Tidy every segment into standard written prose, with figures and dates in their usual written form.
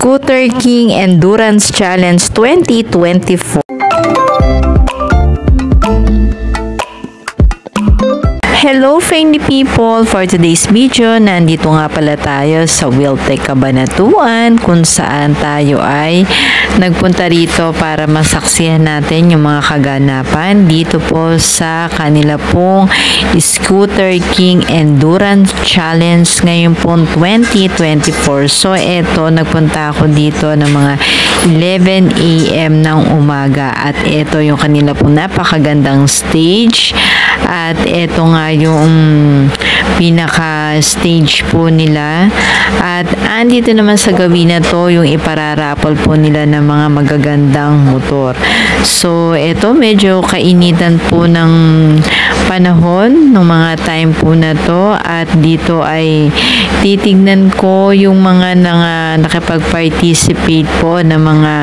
Scooter King Endurance Challenge 2024. Hello friendly people! For today's video, nandito nga pala tayo sa Wheeltech Cabanatuan kung saan tayo ay nagpunta rito para masaksihan natin yung mga kaganapan dito po sa kanila pong Scooter King Endurance Challenge ngayon po 2024. So eto, nagpunta ako dito ng mga 11 AM ng umaga at eto yung kanila pong napakagandang stage at eto nga yung pinaka stage po nila at andito naman sa gawin na to yung ipararapol po nila ng mga magagandang motor. So eto, medyo kainitan po ng panahon ng mga time po na to at dito ay titignan ko yung mga nakapag-participate po ng mga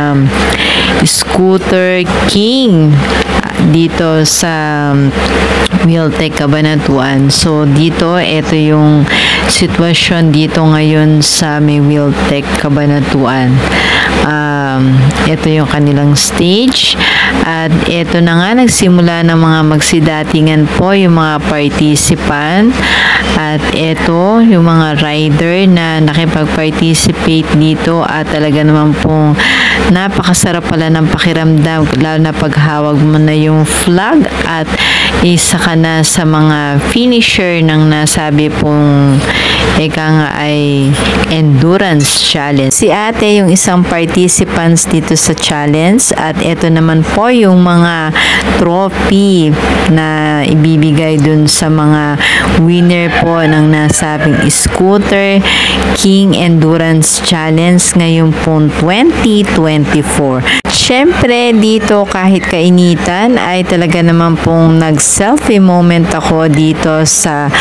Scooter King dito sa Wheeltech Cabanatuan. So dito, ito yung sitwasyon dito ngayon sa may Wheeltech Cabanatuan. Ito yung kanilang stage at ito na nga, nagsimula ng mga magsidatingan po yung mga participant at ito yung mga rider na nakipag-participate dito at talaga naman pong napakasarap pala ng pakiramdam lalo na paghawag mo na yung flag at isa ka na sa mga finisher ng nasabi pong eka nga ay endurance challenge. Si ate yung isang participants dito sa challenge at ito naman po yung mga trophy na ibibigay dun sa mga winner po ng nasabing Scooter King Endurance Challenge ngayon po 2024. Siyempre dito kahit kainitan ay talaga naman pong nag-selfie moment ako dito sa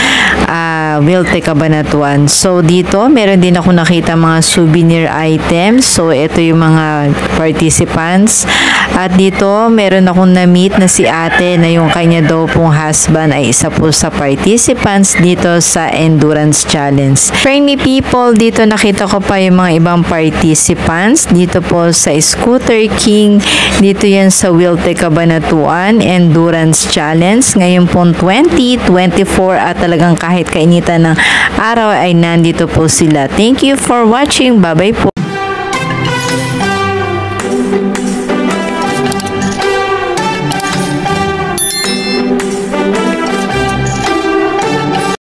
Wheeltech Cabanatuan. So dito meron din ako nakita mga souvenir items. So ito yung mga participants at dito meron akong na-meet na si ate na yung kanya daw pong husband ay isa po sa participants dito sa Endurance Challenge. Friendly people, dito nakita ko pa yung mga ibang participants dito po sa Scooter King. Dito yan sa Wheeltech Cabanatuan Endurance Challenge ngayon po 2024 at talagang kahit kainitan ng araw ay nandito po sila. Thank you for watching. Bye bye po.